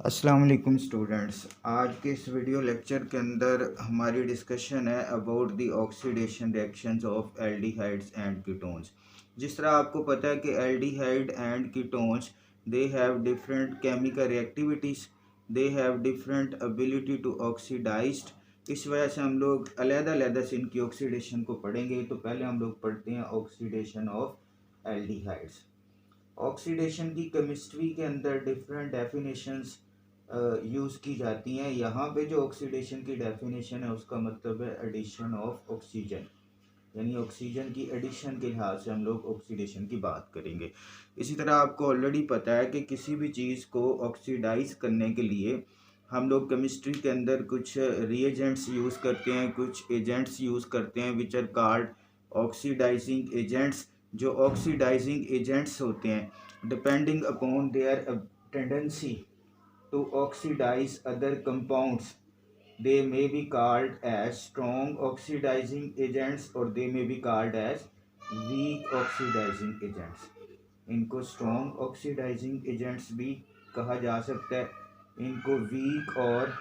अस्सलाम वालेकुम स्टूडेंट्स। आज के इस वीडियो लेक्चर के अंदर हमारी डिस्कशन है about the oxidation reactions of aldehydes and ketones. जिस तरह आपको पता है कि aldehyde and ketones they have different chemical reactivities, they have different ability to oxidized. इस वजह से हम लोग अलग-अलग से इनकी ऑक्सीडेशन को पढ़ेंगे। तो पहले हम लोग पढ़ते हैं ऑक्सीडेशन ऑफ एल्डिहाइड्स। ऑक्सीडेशन की केमिस्ट्री के अंदर डिफरेंट डेफिनेशंस यूज़ की जाती हैं। यहाँ पे जो ऑक्सीडेशन की डेफिनेशन है उसका मतलब है एडिशन ऑफ ऑक्सीजन, यानी ऑक्सीजन की एडिशन के लिहाज से हम लोग ऑक्सीडेशन की बात करेंगे। इसी तरह आपको ऑलरेडी पता है कि किसी भी चीज़ को ऑक्सीडाइज करने के लिए हम लोग केमिस्ट्री के अंदर कुछ रिएजेंट्स यूज़ करते हैं, कुछ एजेंट्स यूज़ करते हैं which are called oxidizing agents. जो ऑक्सीडाइजिंग एजेंट्स होते हैं depending upon their tendency to oxidize other compounds, they may be called as strong oxidizing agents or they may be called as weak oxidizing agents. इनको strong oxidizing agents भी कहा जा सकता है, इनको weak और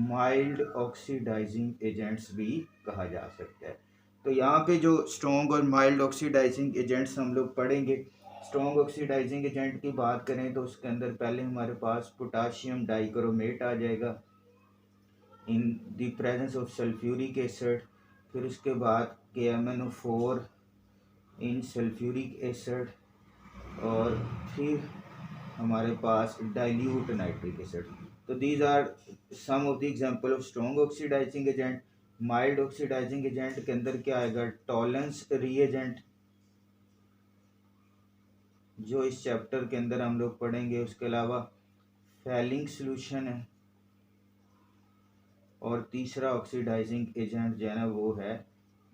mild oxidizing agents भी कहा जा सकता है। तो यहाँ पे जो स्ट्रॉन्ग और माइल्ड ऑक्सीडाइजिंग एजेंट्स हम लोग पढ़ेंगे। स्ट्रॉन्ग ऑक्सीडाइजिंग एजेंट की बात करें तो उसके अंदर पहले हमारे पास पोटाशियम डाइक्रोमेट आ जाएगा in the presence of sulphuric acid. फिर उसके बाद KMnO4 इन सल्फ्यूरिक एसिड, और फिर हमारे पास डाइल्यूट नाइट्रिक एसिड। तो these are some of the example of strong oxidizing agent. Mild oxidizing agent के अंदर क्या आएगा? टॉलेंस रिएजेंट, जो इस चैप्टर के अंदर हम लोग पढ़ेंगे। उसके अलावा फैलिंग सॉल्यूशन है, और तीसरा ऑक्सीडाइजिंग एजेंट जो है ना वो है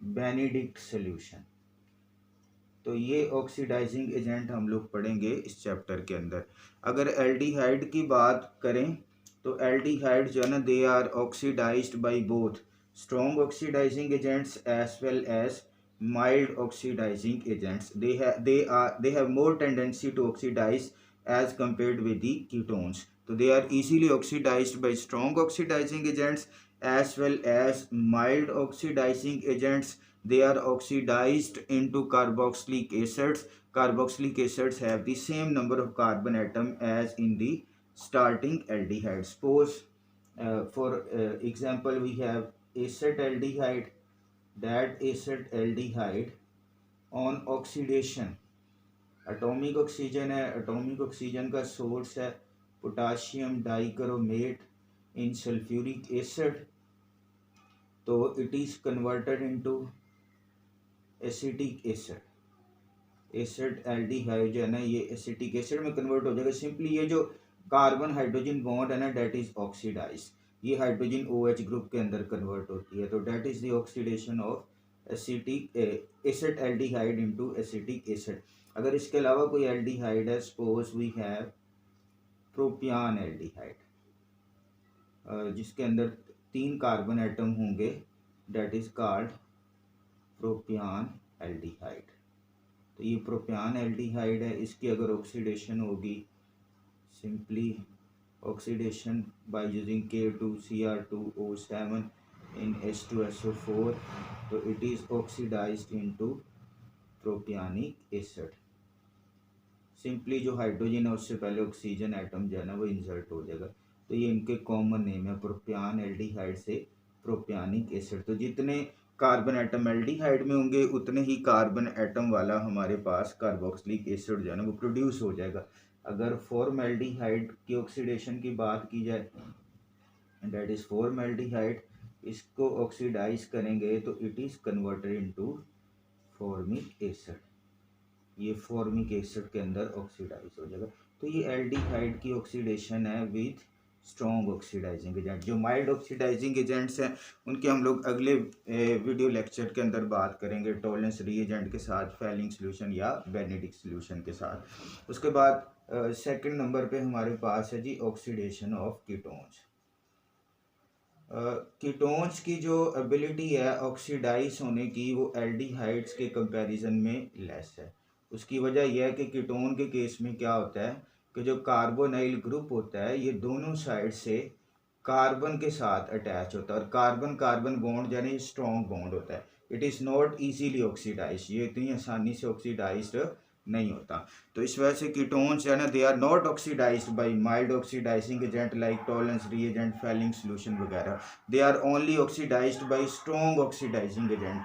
बेनेडिक्ट सॉल्यूशन। तो ये ऑक्सीडाइजिंग एजेंट हम लोग पढ़ेंगे इस चैप्टर के अंदर। अगर एल्डिहाइड की बात करें तो एल्डिहाइड जो है ना they are oxidized by both strong oxidizing agents as well as mild oxidizing agents. They have more tendency to oxidize as compared with the ketones. So they are easily oxidized by strong oxidizing agents as well as mild oxidizing agents. They are oxidized into carboxylic acids. Carboxylic acids have the same number of carbon atom as in the starting aldehyde. Suppose for example we have acetaldehyde. That acetaldehyde on oxidation, atomic oxygen है, atomic oxygen का source है potassium dichromate in sulphuric acid. तो it is converted into acetic acid. Acid जो है ना ये acetic acid में convert हो जाएगा। सिंपली ये जो कार्बन हाइड्रोजन बॉन्ड है ना डेट इज ऑक्सीडाइज, ये हाइड्रोजन OH ग्रुप के अंदर कन्वर्ट होती है। तो that is the oxidation of acetic acetaldehyde into acetic acid. अगर इसके अलावा कोई एल्डिहाइड है, suppose we have propionaldehyde, जिसके अंदर 3 कार्बन एटम होंगे, that is called propionaldehyde. तो ये प्रोपियान एल्डिहाइड है, इसकी अगर ऑक्सीडेशन होगी simply oxidation by using K2Cr2O7 in H2SO4, तो it is oxidized into propionic acid। Simply जो हाइड्रोजन है उससे पहले ऑक्सीजन एटम जो है ना वो इंसर्ट हो जाएगा। तो ये इनके कॉमन नेम है, प्रोपियान एल्डिहाइड से प्रोपियानिक एसिड। तो जितने कार्बन एटम एल्डिहाइड में होंगे उतने ही कार्बन एटम वाला हमारे पास कार्बोक्सिलिक एसिड जो है ना वो प्रोड्यूस हो जाएगा। अगर फॉर्मल्डिहाइड की ऑक्सीडेशन की बात की जाए, डेट इज फॉर्मल्डिहाइड, इसको ऑक्सीडाइज करेंगे तो it is converted into formic acid. ये फॉर्मिक एसिड के अंदर ऑक्सीडाइज हो जाएगा। तो ये एल्डिहाइड की ऑक्सीडेशन है विथ स्ट्रॉन्ग ऑक्सीडाइजिंग एजेंट। जो माइल्ड ऑक्सीडाइजिंग एजेंट्स हैं उनके हम लोग अगले वीडियो लेक्चर के अंदर बात करेंगे, टॉलेंस रीएजेंट के साथ, फैलिंग सॉल्यूशन या बेनेडिक्ट सॉल्यूशन के साथ। उसके बाद सेकंड नंबर पे हमारे पास है जी ऑक्सीडेशन ऑफ कीटोन्स। कीटोन्स की जो एबिलिटी है ऑक्सीडाइज होने की वो एल्डिहाइड्स के कंपैरिजन में लेस है। उसकी वजह यह है कि कीटोन के केस में क्या होता है कि जो कार्बोनाइल ग्रुप होता है ये दोनों साइड से कार्बन के साथ अटैच होता है, और कार्बन कार्बन बॉन्ड यानी स्ट्रॉन्ग बॉन्ड होता है। It is not easily oxidize, ये इतनी आसानी से ऑक्सीडाइज नहीं होता। तो इस वजह से कीटोन्स है ना, they are not oxidized by mild oxidizing agent like Tollens reagent Fehling solution वगैरह। They are only oxidized by strong oxidizing agent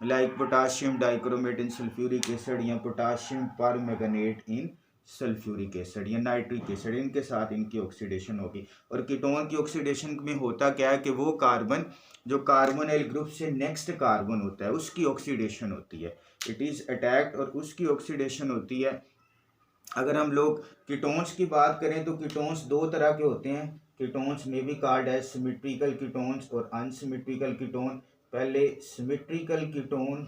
like potassium dichromate in sulphuric acid या potassium permanganate in sulphuric acid या nitric acid, इनके साथ इनकी oxidation होगी। और ketone की oxidation में होता क्या है कि वो कार्बन जो कार्बोनाइल ग्रुप से नेक्स्ट कार्बन होता है उसकी ऑक्सीडेशन होती है, इट इज़ अटैक्ड और उसकी ऑक्सीडेशन होती है। अगर हम लोग कीटोन्स की बात करें तो कीटोन्स दो तरह के होते हैं। कीटोन्स में भी कॉल्ड एज सिमेट्रिकल कीटोन्स और अनसिमेट्रिकल कीटोन। पहले सिमेट्रिकल कीटोन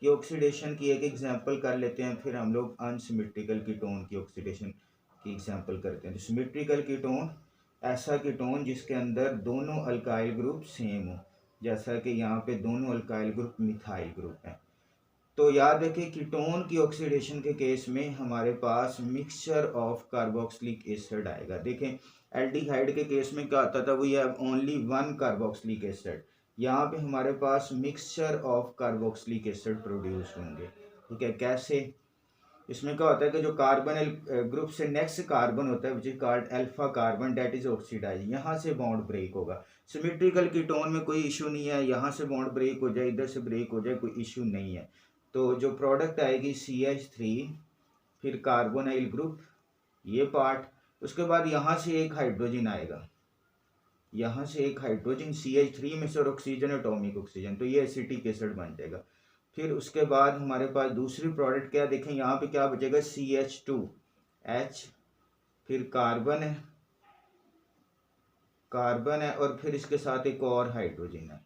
की ऑक्सीडेशन की एक एग्जांपल कर लेते हैं, फिर हम लोग अनसिमेट्रिकल कीटोन की ऑक्सीडेशन की एग्जांपल करते हैं। तो सिमेट्रिकल कीटोन ऐसा कीटोन जिसके अंदर दोनों अल्काइल ग्रुप सेम हो, जैसा कि यहाँ पे दोनों अल्काइल ग्रुप मिथाइल ग्रुप हैं। तो याद रखें कीटोन की ऑक्सीडेशन के केस में हमारे पास मिक्सचर ऑफ कार्बोक्सिलिक एसिड आएगा। देखें एल्डिहाइड के केस में क्या आता था, we have only one carboxylic acid, यहाँ पे हमारे पास mixture of carboxylic acid produce होंगे। ठीक है, कैसे? इसमें क्या होता है कि जो कार्बन ग्रुप से नेक्स्ट कार्बन होता है which is called alpha carbon, that is oxidize, यहाँ से बॉन्ड ब्रेक होगा। सिमेट्रिकल कीटोन में कोई इशू नहीं है, यहाँ से बॉन्ड ब्रेक हो जाए, इधर से ब्रेक हो जाए, कोई इशू नहीं है। तो जो प्रोडक्ट आएगी CH3, फिर कार्बोनाइल ग्रुप ये पार्ट, उसके बाद यहाँ से एक हाइड्रोजन आएगा, यहाँ से एक हाइड्रोजन CH3 में से और ऑक्सीजन एटॉमिक ऑक्सीजन, तो ये एसिटिक एसिड बन जाएगा। फिर उसके बाद हमारे पास दूसरी प्रोडक्ट क्या देखें, यहाँ पे क्या बचेगा CH2H, फिर कार्बन है, और फिर इसके साथ एक और हाइड्रोजन है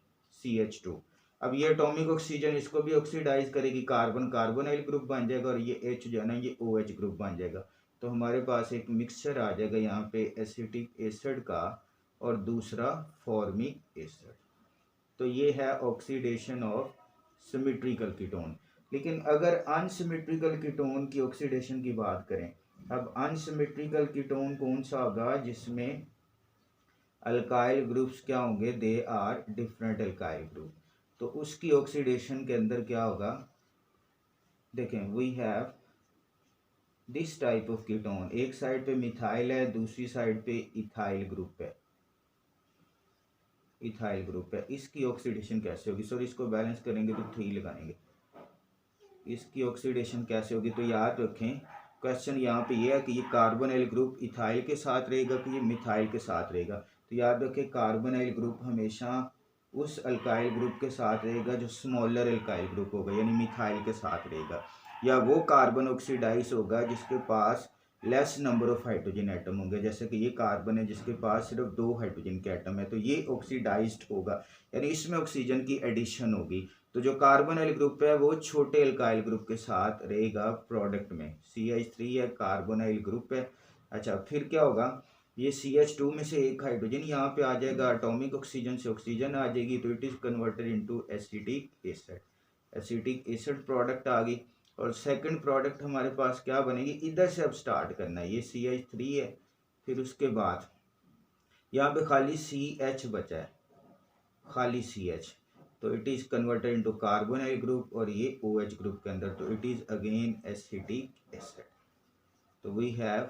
CH2। अब ये एटॉमिक ऑक्सीजन इसको भी ऑक्सीडाइज करेगी, कार्बन कार्बोनाइल ग्रुप बन जाएगा और ये H जो है ना ये OH ग्रुप बन जाएगा। तो हमारे पास एक मिक्सचर आ जाएगा यहाँ पे एसिटिक एसिड का और दूसरा फॉर्मिक एसिड। तो ये है ऑक्सीडेशन ऑफ सिमेट्रिकल कीटोन। लेकिन अगर अनसिमेट्रिकल कीटोन की ऑक्सीडेशन की बात करें, अब अनसिमेट्रिकल कीटोन कौन सा होगा जिसमें अल्काइल ग्रुप्स क्या होंगे, they are different alkyl group. तो उसकी ऑक्सीडेशन के अंदर क्या होगा, देखें we have this type of ketone, एक साइड पे मिथाइल है, दूसरी साइड पे इथाइल ग्रुप है, इथाइल ग्रुप है। इसकी ऑक्सीडेशन कैसे होगी, सॉरी इसको बैलेंस करेंगे तो 3 लगाएंगे। इसकी ऑक्सीडेशन कैसे होगी, तो याद रखें क्वेश्चन यहाँ पे ये है कि ये कार्बोनाइल ग्रुप इथाइल के साथ रहेगा कि ये मिथाइल के साथ रहेगा। तो याद रखें कार्बोनाइल ग्रुप हमेशा उस अल्काइल ग्रुप के साथ रहेगा जो स्मॉलर अल्काइल ग्रुप होगा, यानी मिथाइल के साथ रहेगा। या वो कार्बन ऑक्सीडाइज होगा जिसके पास less number of hydrogen atom होंगे, जैसे कि ये कार्बन है जिसके पास सिर्फ 2 हाइड्रोजन के एटम है, तो ये ऑक्सीडाइज्ड होगा, यानी इसमें ऑक्सीजन की एडिशन होगी। तो जो कार्बोनाइल ग्रुप है वो छोटे अल्काइल ग्रुप के साथ रहेगा प्रोडक्ट में, CH3 है, कार्बोनाइल ग्रुप है। अच्छा, फिर क्या होगा, ये CH2 में से एक हाइड्रोजन यहाँ पे आ जाएगा, एटॉमिक ऑक्सीजन से ऑक्सीजन आ जाएगी, तो it is converted into acetic acid, acetic acid product आ गई। और सेकंड प्रोडक्ट हमारे पास क्या बनेगी, इधर से अब स्टार्ट करना है, ये CH3 है, फिर उसके बाद यहाँ पे खाली CH बचा है, खाली CH, तो it is converted into carbonyl group और ये OH ग्रुप के अंदर, तो it is again acetic acid. तो we have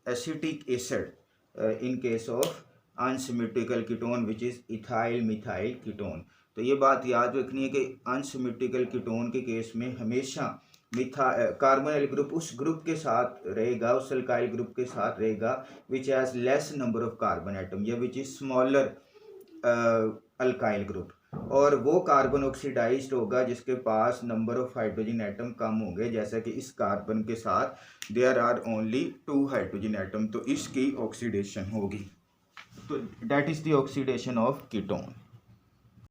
acetic acid in case of unsymmetrical ketone which is ethyl methyl ketone. तो ये बात याद रखनी है कि अनसिमेट्रिकल कीटोन के केस में हमेशा कार्बोनाइल ग्रुप उस ग्रुप के साथ रहेगा, उस अल्काइल ग्रुप के साथ रहेगा which has less number of carbon atom या which is smaller alkyl group, और वो कार्बन ऑक्सीडाइज्ड होगा जिसके पास नंबर ऑफ हाइड्रोजन एटम कम होंगे, जैसा कि इस कार्बन के साथ there are only 2 hydrogen atom, तो इसकी ऑक्सीडेशन होगी। तो that is the oxidation of ketone.